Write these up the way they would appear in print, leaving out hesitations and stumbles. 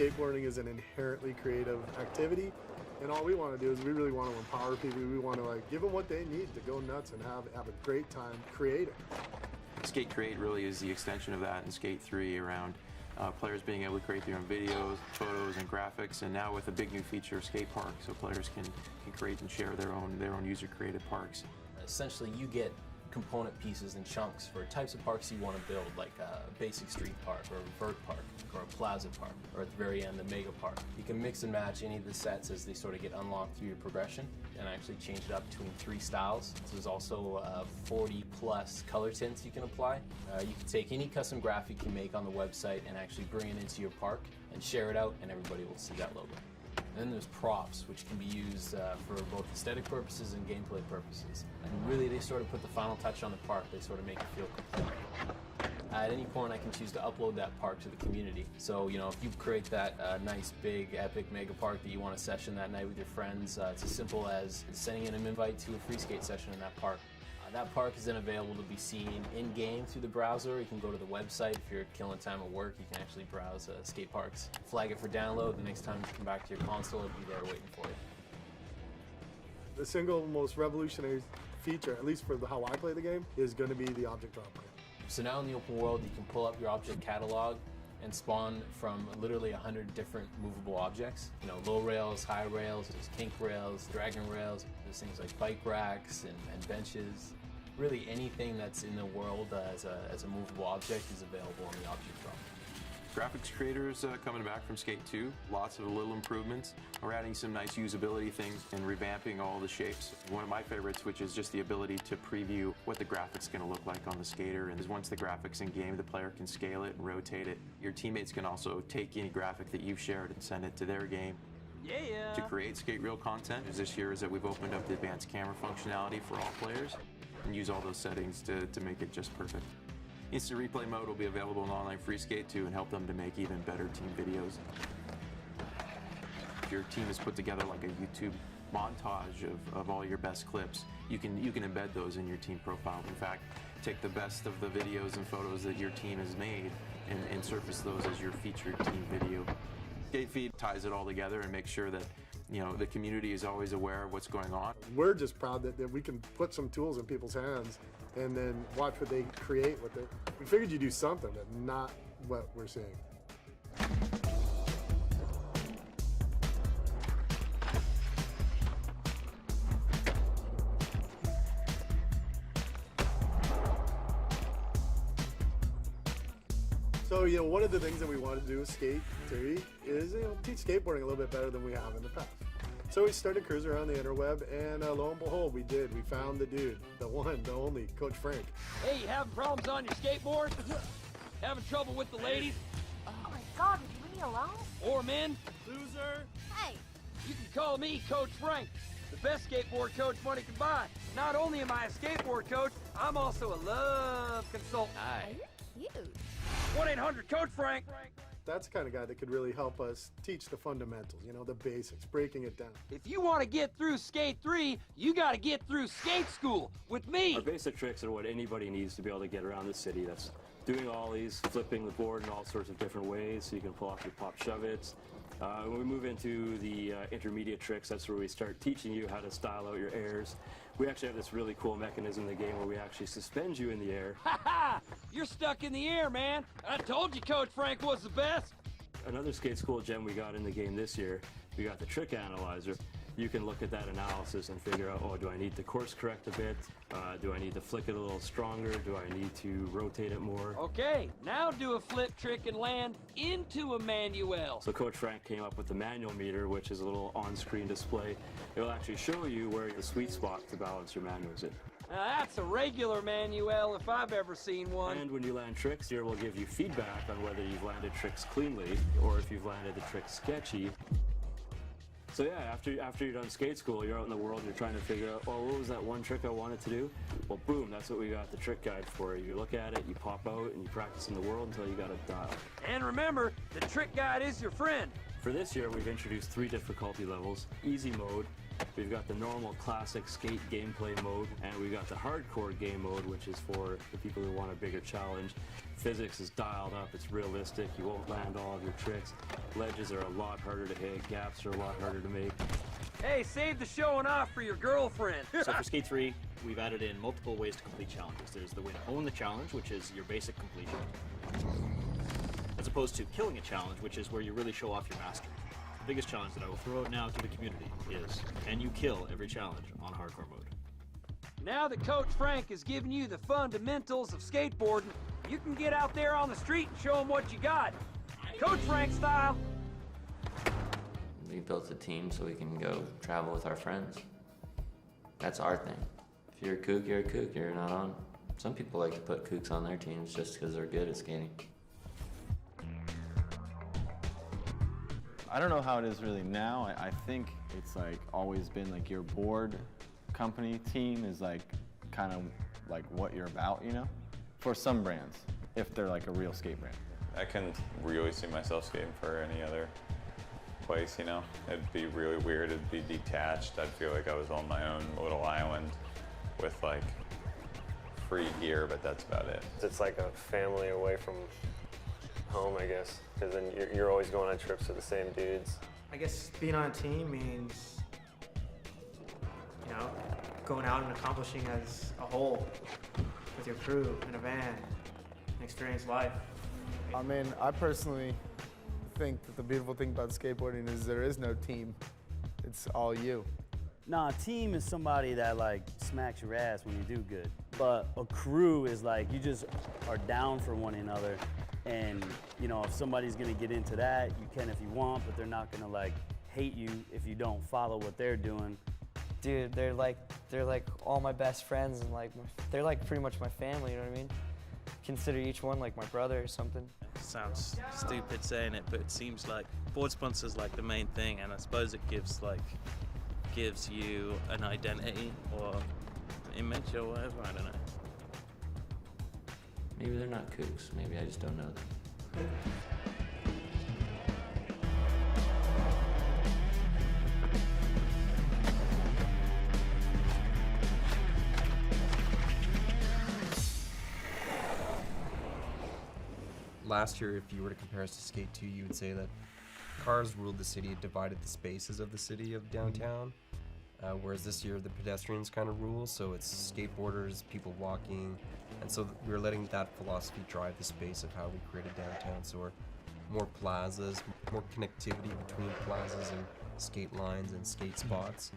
skateboarding is an inherently creative activity, and all we want to do is we really want to empower people. We want to like give them what they need to go nuts and have a great time creating. Skate Create really is the extension of that in Skate 3 around players being able to create their own videos, photos, and graphics, and now with a big new feature of Skate Park, so players can create and share their own user-created parks. Essentially, you get component pieces and chunks for types of parks you want to build, like a basic street park, or a vert park, or a plaza park, or at the very end, the mega park. You can mix and match any of the sets as they sort of get unlocked through your progression, and actually change it up between 3 styles. So there's also 40+ color tints you can apply. You can take any custom graphic you make on the website and actually bring it into your park and share it out, and everybody will see that logo. And then there's props, which can be used for both aesthetic purposes and gameplay purposes. And really, they sort of put the final touch on the park. They sort of make it feel complete. At any point, I can choose to upload that park to the community. So, you know, if you create that nice, big, epic mega park that you want to session that night with your friends, it's as simple as sending in an invite to a free skate session in that park. That park is then available to be seen in-game through the browser. You can go to the website. If you're killing time at work, you can actually browse skate parks. Flag it for download. The next time you come back to your console, it'll be there waiting for you. The single most revolutionary feature, at least for how I play the game, is going to be the object drop ramp. So now in the open world, you can pull up your object catalog and spawn from literally 100 different movable objects. You know, low rails, high rails, there's kink rails, dragon rails, there's things like bike racks and benches. Really anything that's in the world as a movable object is available on the object drop. Graphics creators coming back from Skate 2, lots of little improvements. We're adding some nice usability things and revamping all the shapes. One of my favorites, which is just the ability to preview what the graphics going to look like on the skater. And once the graphics in game, the player can scale it and rotate it. Your teammates can also take any graphic that you've shared and send it to their game. Yeah. To create skate reel content, this year is that we've opened up the advanced camera functionality for all players and use all those settings to make it just perfect. Instant replay mode will be available in online free skate 2 and help them to make even better team videos. If your team has put together like a YouTube montage of all your best clips, you can embed those in your team profile. In fact, take the best of the videos and photos that your team has made and surface those as your featured team video. SkateFeed ties it all together and makes sure that the community is always aware of what's going on. We're just proud that we can put some tools in people's hands and then watch what they create with it. We figured you'd do something, but not what we're seeing. So, one of the things that we wanted to do with Skate 3 is, teach skateboarding a little bit better than we have in the past. So we started cruising around the interweb, and lo and behold, we did. We found the dude, the one, the only, Coach Frank. Hey, you having problems on your skateboard? Having trouble with the ladies? Oh my God, would you leave me alone? Or men? Loser? Hey! You can call me Coach Frank, the best skateboard coach money can buy. Not only am I a skateboard coach, I'm also a love consultant. Hi. Cute. 1-800-COACH Frank. That's the kind of guy that could really help us teach the fundamentals, the basics, breaking it down. If you want to get through Skate 3, you got to get through skate school with me. Our basic tricks are what anybody needs to be able to get around the city. That's doing ollies, flipping the board in all sorts of different ways so you can pull off your pop shove-its. When we move into the intermediate tricks, that's where we start teaching you how to style out your airs. We actually have this really cool mechanism in the game where we actually suspend you in the air. Ha ha! You're stuck in the air, man. I told you Coach Frank was the best. Another skate school gem we got in the game this year, we got the trick analyzer. You can look at that analysis and figure out, do I need to course correct a bit? Do I need to flick it a little stronger? Do I need to rotate it more? Okay, now do a flip trick and land into a manual. So Coach Frank came up with the manual meter, which is a little on-screen display. It will actually show you where the sweet spot to balance your manual is in. Now that's a regular manual if I've ever seen one. And when you land tricks, here will give you feedback on whether you've landed tricks cleanly or if you've landed the trick sketchy. So yeah, after you're done skate school, you're out in the world and you're trying to figure out, what was that one trick I wanted to do? Well, boom, that's what we got the trick guide for. You look at it, you pop out, and you practice in the world until you got it dialed. And remember, the trick guide is your friend. For this year, we've introduced 3 difficulty levels: easy mode, We've got the normal classic skate gameplay mode, and we've got the hardcore game mode, which is for the people who want a bigger challenge. Physics is dialed up, it's realistic, you won't land all of your tricks. Ledges are a lot harder to hit, gaps are a lot harder to make. Hey, save the showing off for your girlfriend. So for Skate 3, we've added in multiple ways to complete challenges. There's the way to own the challenge, which is your basic completion, as opposed to killing a challenge, which is where you really show off your mastery. The biggest challenge that I will throw out now to the community is, can you kill every challenge on hardcore mode? Now that Coach Frank has given you the fundamentals of skateboarding, you can get out there on the street and show them what you got. Coach Frank style. We built a team so we can go travel with our friends. That's our thing. If you're a kook, you're a kook. You're not on. Some people like to put kooks on their teams just because they're good at skating. I don't know how it is really now. I think it's like always been like your board company team is like kind of like what you're about, you know? For some brands, if they're like a real skate brand. I couldn't really see myself skating for any other place, you know? It'd be really weird, it'd be detached. I'd feel like I was on my own little island with like free gear, but that's about it. It's like a family away from home, I guess, because then you're always going on trips with the same dudes. I guess being on a team means, you know, going out and accomplishing as a whole with your crew in a van and experience life. I mean, I personally think that the beautiful thing about skateboarding is there is no team. It's all you. Nah, a team is somebody that like smacks your ass when you do good. But a crew is like you just are down for one another. And, you know, if somebody's gonna get into that, you can if you want, but they're not gonna like hate you if you don't follow what they're doing. Dude, they're like all my best friends, and like they're like pretty much my family, you know what I mean? Consider each one like my brother or something. Sounds stupid saying it, but it seems like board sponsor's like the main thing, and I suppose it gives you an identity or image or whatever, I don't know. Maybe they're not kooks. Maybe I just don't know them. Last year, if you were to compare us to Skate 2, you would say that cars ruled the city, divided the spaces of the city of downtown. Whereas this year, the pedestrians kind of rule, so it's skateboarders, people walking, and so we're letting that philosophy drive the space of how we created downtown. So we're more plazas, more connectivity between plazas and skate lines and skate spots.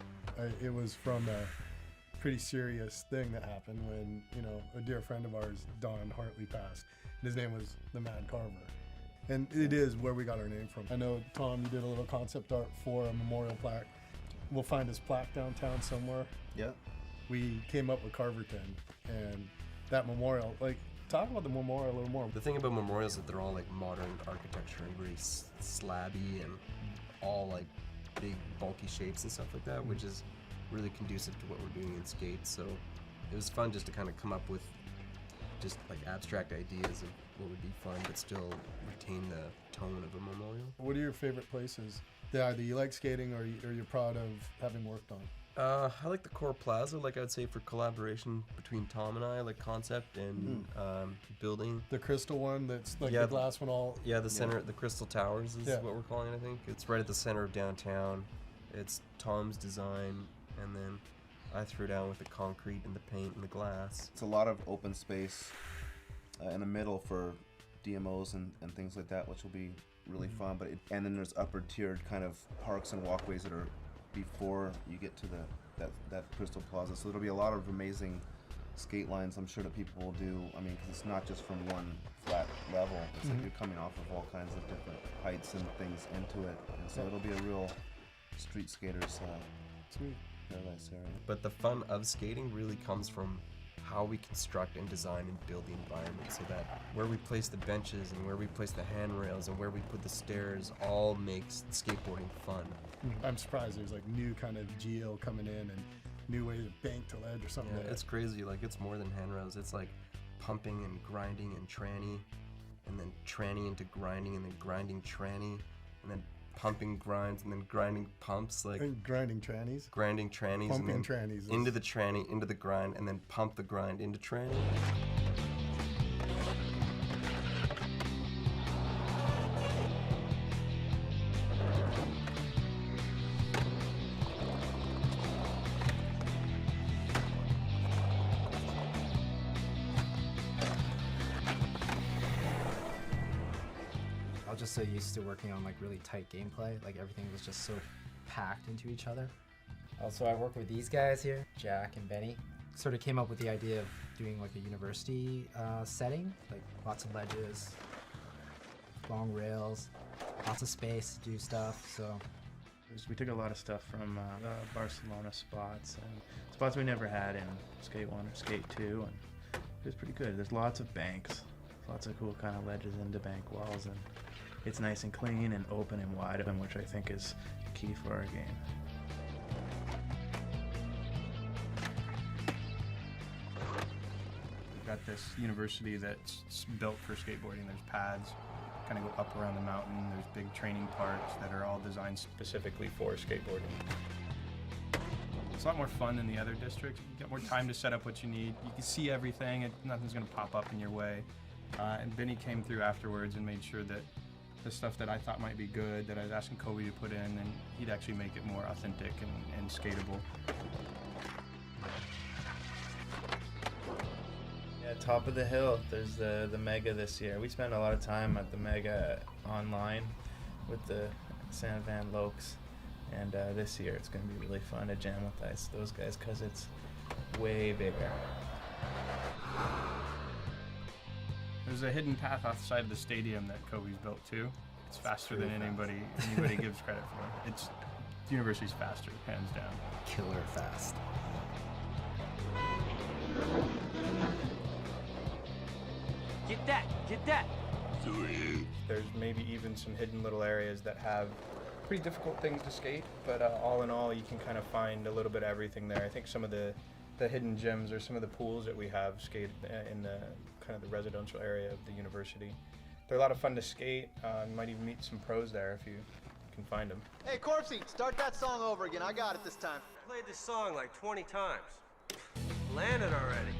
It was from a pretty serious thing that happened when, you know, a dear friend of ours, Don Hartley, passed. And his name was the Man Carver. And it is where we got our name from. I know, Tom, you did a little concept art for a memorial plaque. We'll find his plaque downtown somewhere. Yeah. We came up with Carverton, and that memorial, like, talk about the memorial a little more. The thing about memorials is that they're all like modern architecture and very slabby and all like big bulky shapes and stuff like that, which is really conducive to what we're doing in skate. So it was fun just to kind of come up with just like abstract ideas of what would be fun, but still retain the tone of a memorial. What are your favorite places that either you like skating or you're proud of having worked on? I like the Core Plaza, like I would say for collaboration between Tom and I, like concept and building. The crystal one that's like the glass one all... Yeah, the center, the Crystal Towers is what we're calling it, I think. It's right at the center of downtown. It's Tom's design, and then I threw down with the concrete and the paint and the glass. It's a lot of open space in the middle for DMOs and things like that, which will be really fun. But and then there's upper tiered kind of parks and walkways that are before you get to that Crystal Plaza. So there'll be a lot of amazing skate lines I'm sure that people will do. I mean, because it's not just from one flat level. It's like you're coming off of all kinds of different heights and things into it. And so it'll be a real street skaters paradise area. But the fun of skating really comes from how we construct and design and build the environment, so that where we place the benches and where we place the handrails and where we put the stairs all makes skateboarding fun. I'm surprised there's like new kind of geo coming in and new ways of bank to ledge or something. Yeah, it's crazy. Like, it's more than handrails. It's like pumping and grinding and tranny, and then tranny into grinding, and then grinding tranny, and then pumping grinds and then grinding pumps, like And grinding trannies. grinding trannies Pumping and then trannies is- into the tranny, into the grind, and then pump the grind into tranny. I was just so used to working on like really tight gameplay, like everything was just so packed into each other. Also, I work with these guys here, Jack and Benny. Sort of came up with the idea of doing like a university setting, like lots of ledges, long rails, lots of space to do stuff. So We took a lot of stuff from Barcelona spots and spots we never had in Skate 1 or Skate 2, and it was pretty good. There's lots of banks, lots of cool kind of ledges into bank walls, and it's nice and clean and open and wide open, which I think is key for our game. We've got this university that's built for skateboarding. There's pads kind of go up around the mountain. There's big training parks that are all designed specifically for skateboarding. It's a lot more fun than the other districts. You get more time to set up what you need. You can see everything, and nothing's going to pop up in your way. And Benny came through afterwards and made sure that the stuff that I thought might be good, that I was asking Kobe to put in, and he'd actually make it more authentic and skatable. Yeah, top of the hill, there's the Mega this year. We spent a lot of time at the Mega online with the San Van Lokes, and this year it's going to be really fun to jam with those guys because it's way bigger. There's a hidden path outside of the stadium that Kobe's built too. It's faster than anybody gives credit for. The university's faster, hands down. killer fast. Get that! Get that! There's maybe even some hidden little areas that have pretty difficult things to skate, but all in all, you can kind of find a little bit of everything there. I think some of the hidden gems are some of the pools that we have skated in the kind of the residential area of the university. They're a lot of fun to skate. You might even meet some pros there if you can find them. Hey, Corpsey, start that song over again. I got it this time. Played this song like 20 times. Landed already.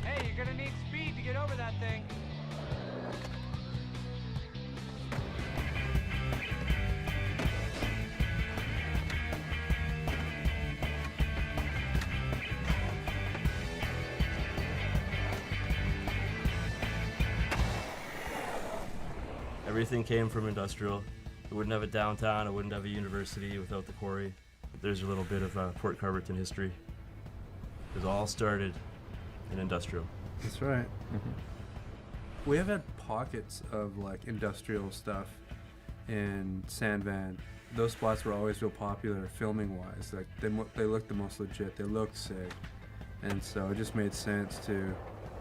Hey, you're gonna need speed to get over that thing. Everything came from industrial. It wouldn't have a downtown, it wouldn't have a university without the quarry. There's a little bit of Port Carverton history. It all started in industrial. That's right. We have had pockets of like industrial stuff in Sandvan. Those spots were always real popular filming wise. Like they looked the most legit. They looked sick, and so it just made sense to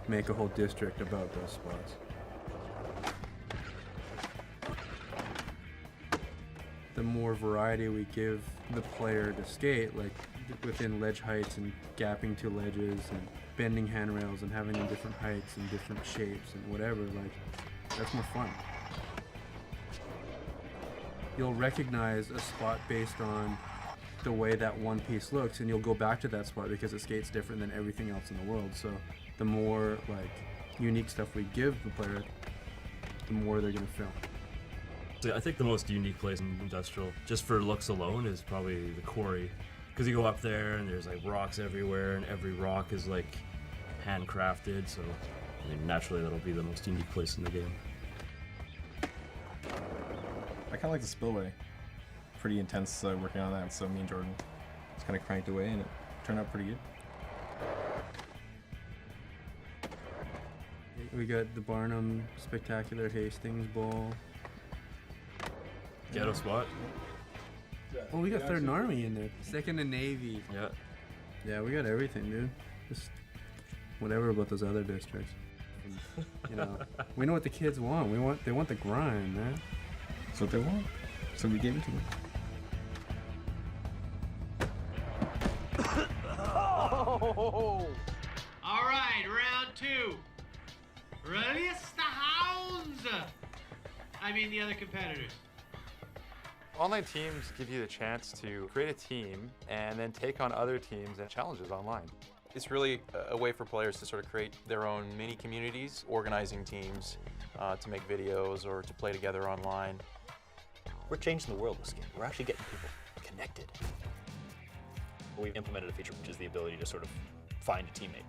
make a whole district about those spots. The more variety we give the player to skate, like within ledge heights and gapping to ledges and bending handrails and having them different heights and different shapes and whatever, like that's more fun. You'll recognize a spot based on the way that one piece looks, and you'll go back to that spot because it skates different than everything else in the world. So the more like unique stuff we give the player, the more they're gonna film. So I think the most unique place in industrial, just for looks alone, is probably the quarry. Because you go up there and there's like rocks everywhere, and every rock is like handcrafted, so I mean, naturally that'll be the most unique place in the game. I kind of like the spillway. Pretty intense working on that, so me and Jordan just kind of cranked away and it turned out pretty good. We got the Barnum Spectacular Hastings Bowl. Ghetto spot. Oh, we got 3rd Army in there. 2nd and Navy. Yeah. Yeah, we got everything, dude. Just whatever about those other districts. And, you know, we know what the kids want. They want the grind, man. That's what they want. So we gave it to them. Oh! All right, round two. Release the hounds! I mean the other competitors. Online teams give you the chance to create a team and then take on other teams and challenges online. It's really a way for players to sort of create their own mini communities, organizing teams to make videos or to play together online. We're changing the world with skate. We're actually getting people connected. We've implemented a feature which is the ability to sort of find a teammate.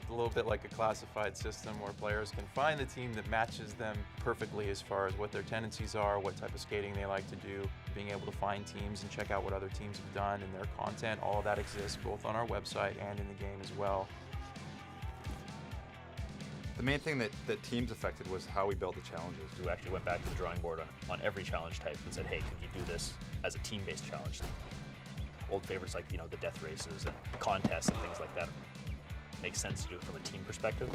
A little bit like a classified system where players can find the team that matches them perfectly as far as what their tendencies are, what type of skating they like to do, being able to find teams and check out what other teams have done and their content. All of that exists both on our website and in the game as well. The main thing that teams affected was how we built the challenges. We actually went back to the drawing board on every challenge type and said, hey, could you do this as a team-based challenge? Old favorites like, you know, the death races and contests and things like that. Makes sense to do it from a team perspective.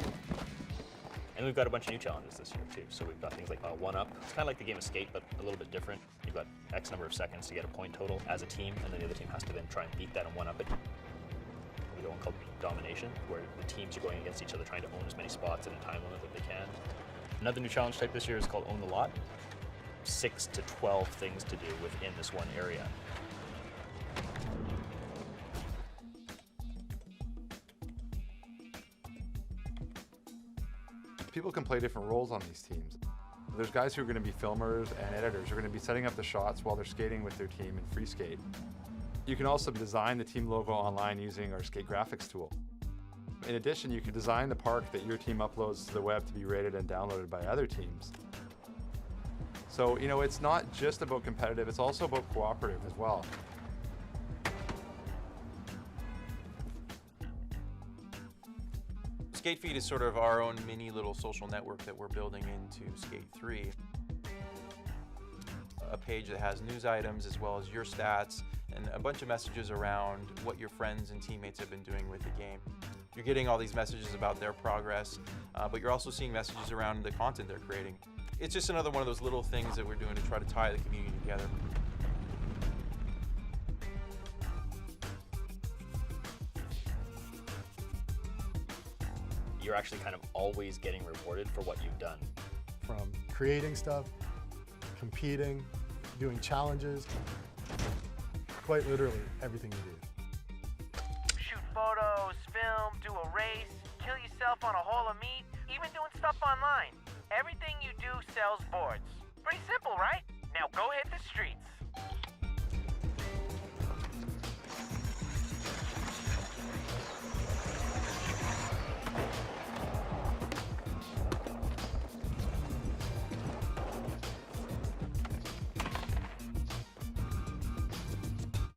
And we've got a bunch of new challenges this year too. So we've got things like one up. It's kind of like the game of skate, but a little bit different. You've got X number of seconds to get a point total as a team, and then the other team has to then try and beat that and one up it. We got one called domination, where the teams are going against each other trying to own as many spots in a time limit that they can. Another new challenge type this year is called Own the Lot. 6 to 12 things to do within this one area. People can play different roles on these teams. There's guys who are going to be filmers and editors who are going to be setting up the shots while they're skating with their team in free skate. You can also design the team logo online using our skate graphics tool. In addition, you can design the park that your team uploads to the web to be rated and downloaded by other teams. So, you know, it's not just about competitive, it's also about cooperative as well. SkateFeed is sort of our own mini little social network that we're building into Skate 3. A page that has news items as well as your stats and a bunch of messages around what your friends and teammates have been doing with the game. You're getting all these messages about their progress, but you're also seeing messages around the content they're creating. It's just another one of those little things that we're doing to try to tie the community together. You're actually kind of always getting rewarded for what you've done. From creating stuff, competing, doing challenges, quite literally everything you do. Shoot photos, film, do a race, kill yourself on a hole of meat, even doing stuff online. Everything you do sells boards. Pretty simple, right? Now go hit the streets.